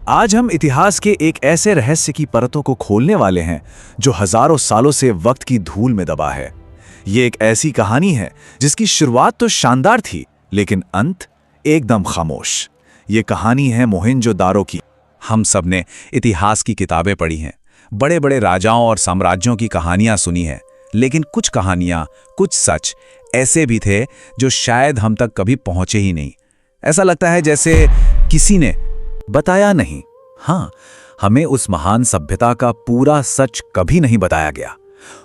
आज हम इतिहास के एक ऐसे रहस्य की परतों को खोलने वाले हैं जो हजारों सालों से वक्त की धूल में दबा है। ये एक ऐसी कहानी है जिसकी शुरुआत तो शानदार थी, लेकिन अंत एकदम खामोश। ये कहानी है मोहनजोदारो की। हम सब ने इतिहास की किताबें पढ़ी हैं, बड़े बड़े राजाओं और साम्राज्यों की कहानियां सुनी हैं, लेकिन कुछ कहानियां, कुछ सच ऐसे भी थे जो शायद हम तक कभी पहुंचे ही नहीं। ऐसा लगता है जैसे किसी ने बताया नहीं। हाँ, हमें उस महान सभ्यता का पूरा सच कभी नहीं बताया गया।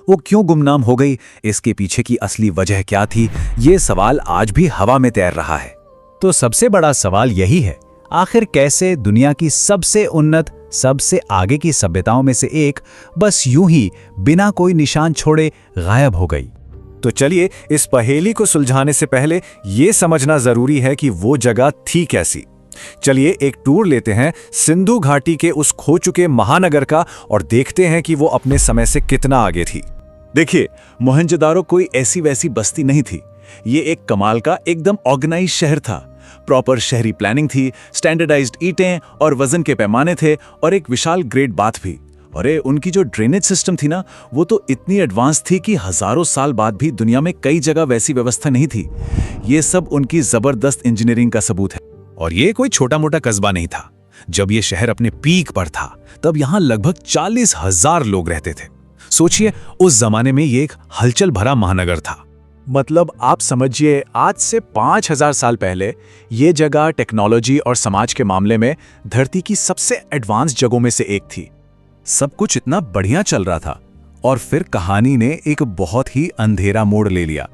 वो क्यों गुमनाम हो गई, इसके पीछे की असली वजह क्या थी, ये सवाल आज भी हवा में तैर रहा है। तो सबसे बड़ा सवाल यही है, आखिर कैसे दुनिया की सबसे उन्नत, सबसे आगे की सभ्यताओं में से एक बस यूं ही बिना कोई निशान छोड़े गायब हो गई। तो चलिए, इस पहेली को सुलझाने से पहले ये समझना जरूरी है कि वो जगह थी कैसी। चलिए एक टूर लेते हैं सिंधु घाटी के उस खो चुके महानगर का और देखते हैं कि वो अपने समय से कितना आगे थी। देखिए, मोहनजोदारो कोई ऐसी वैसी बस्ती नहीं थी। ये एक कमाल का एकदम ऑर्गेनाइज शहर था। प्रॉपर शहरी प्लानिंग थी, स्टैंडर्डाइज्ड ईंटें और वजन के पैमाने थे, और एक विशाल ग्रेट बाथ भी। अरे उनकी जो ड्रेनेज सिस्टम थी ना, वो तो इतनी एडवांस थी कि हजारों साल बाद भी दुनिया में कई जगह वैसी व्यवस्था नहीं थी। ये सब उनकी जबरदस्त इंजीनियरिंग का सबूत है। और ये कोई छोटा मोटा कस्बा नहीं था। जब ये शहर अपने पीक पर था, तब यहां लगभग 40,000 लोग रहते थे। सोचिए, उस जमाने में ये एक हलचल भरा महानगर था। मतलब आप समझिए, आज से 5,000 साल पहले ये जगह टेक्नोलॉजी और समाज के मामले में धरती की सबसे एडवांस जगहों में से एक थी। सब कुछ इतना बढ़िया चल रहा था, और फिर कहानी ने एक बहुत ही अंधेरा मोड़ ले लिया।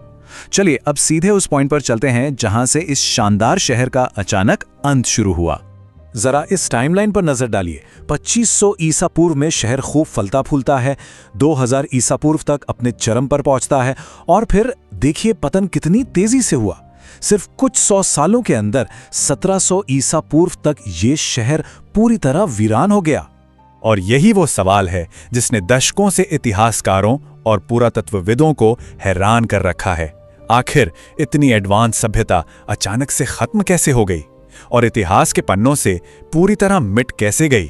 चलिए अब सीधे उस पॉइंट पर चलते हैं जहां से इस शानदार शहर का अचानक अंत शुरू हुआ। जरा इस टाइमलाइन पर नजर डालिए। 2500 ईसा पूर्व में शहर खूब फलता फूलता है, 2000 ईसा पूर्व तक अपने चरम पर पहुंचता है, और फिर देखिए पतन कितनी तेजी से हुआ। सिर्फ कुछ 100 सालों के अंदर 1700 ईसा पूर्व तक ये शहर पूरी तरह वीरान हो गया। और यही वो सवाल है जिसने दशकों से इतिहासकारों और पुरातत्वविदों को हैरान कर रखा है। आखिर इतनी एडवांस सभ्यता अचानक से खत्म कैसे हो गई, और इतिहास के पन्नों से पूरी तरह मिट कैसे गई?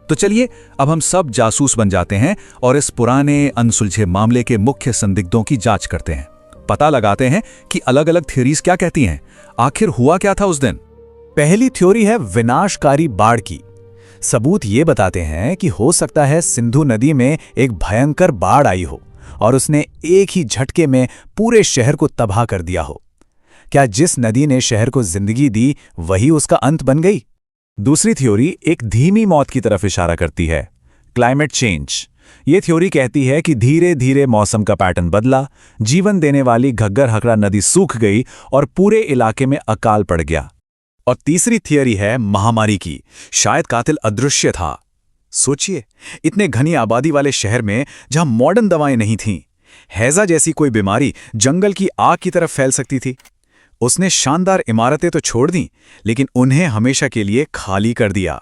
तो चलिए अब हम सब जासूस बन जाते हैं और इस पुराने अनसुलझे मामले के मुख्य संदिग्धों की जांच करते हैं। पता लगाते हैं कि अलग अलग थ्योरीज क्या कहती हैं। आखिर हुआ क्या था उस दिन? पहली थ्योरी है विनाशकारी बाढ़ की। सबूत ये बताते हैं कि हो सकता है सिंधु नदी में एक भयंकर बाढ़ आई हो और उसने एक ही झटके में पूरे शहर को तबाह कर दिया हो। क्या जिस नदी ने शहर को जिंदगी दी वही उसका अंत बन गई? दूसरी थ्योरी एक धीमी मौत की तरफ इशारा करती है, क्लाइमेट चेंज। ये थ्योरी कहती है कि धीरे धीरे मौसम का पैटर्न बदला, जीवन देने वाली घग्गर हकरा नदी सूख गई और पूरे इलाके में अकाल पड़ गया। और तीसरी थियरी है महामारी की। शायद कातिल अदृश्य था। सोचिए, इतने घनी आबादी वाले शहर में जहां मॉडर्न दवाएं नहीं थीं, हैजा जैसी कोई बीमारी जंगल की आग की तरफ फैल सकती थी। उसने शानदार इमारतें तो छोड़ दी, लेकिन उन्हें हमेशा के लिए खाली कर दिया।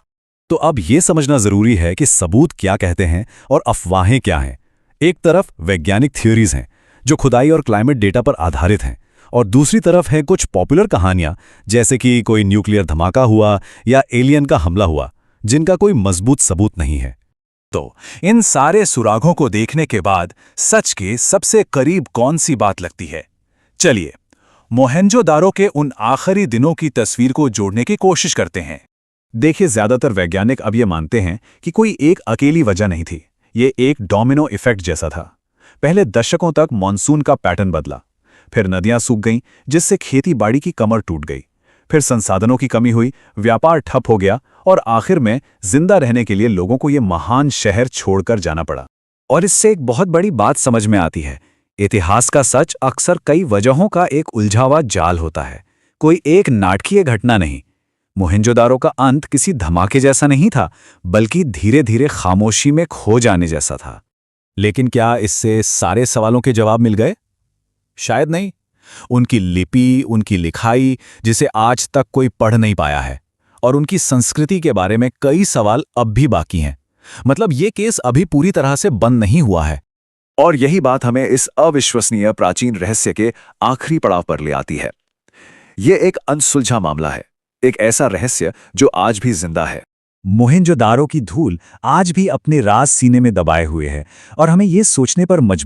तो अब यह समझना जरूरी है कि सबूत क्या कहते हैं और अफवाहें क्या हैं। एक तरफ वैज्ञानिक थ्योरीज हैं जो खुदाई और क्लाइमेट डेटा पर आधारित हैं, और दूसरी तरफ है कुछ पॉपुलर कहानियां, जैसे कि कोई न्यूक्लियर धमाका हुआ या एलियन का हमला हुआ, जिनका कोई मजबूत सबूत नहीं है। तो इन सारे सुरागों को देखने के बाद सच के सबसे करीब कौन सी बात लगती है? चलिए मोहनजोदारो के उन आखिरी दिनों की तस्वीर को जोड़ने की कोशिश करते हैं। देखिए, ज्यादातर वैज्ञानिक अब ये मानते हैं कि कोई एक अकेली वजह नहीं थी। ये एक डोमिनो इफेक्ट जैसा था। पहले दशकों तक मॉनसून का पैटर्न बदला, फिर नदियां सूख गईं, जिससे खेती बाड़ी की कमर टूट गई, फिर संसाधनों की कमी हुई, व्यापार ठप हो गया, और आखिर में जिंदा रहने के लिए लोगों को यह महान शहर छोड़कर जाना पड़ा। और इससे एक बहुत बड़ी बात समझ में आती है, इतिहास का सच अक्सर कई वजहों का एक उलझावा जाल होता है, कोई एक नाटकीय घटना नहीं। मोहनजोदारो का अंत किसी धमाके जैसा नहीं था, बल्कि धीरे धीरे खामोशी में खो जाने जैसा था। लेकिन क्या इससे सारे सवालों के जवाब मिल गए? शायद नहीं। उनकी लिपि, उनकी लिखाई, जिसे आज तक कोई पढ़ नहीं पाया है, और उनकी संस्कृति के बारे में कई सवाल अब भी बाकी हैं। मतलब ये केस अभी पूरी तरह से बंद नहीं हुआ है। और यही बात हमें इस अविश्वसनीय प्राचीन रहस्य के आखिरी पड़ाव पर ले आती है। ये एक अनसुलझा मामला है, एक ऐसा रहस्य जो आज भी जिंदा है। मोहनजोदारो की धूल आज भी अपने राज सीने में दबाए हुए है और हमें ये सोचने पर मजबूर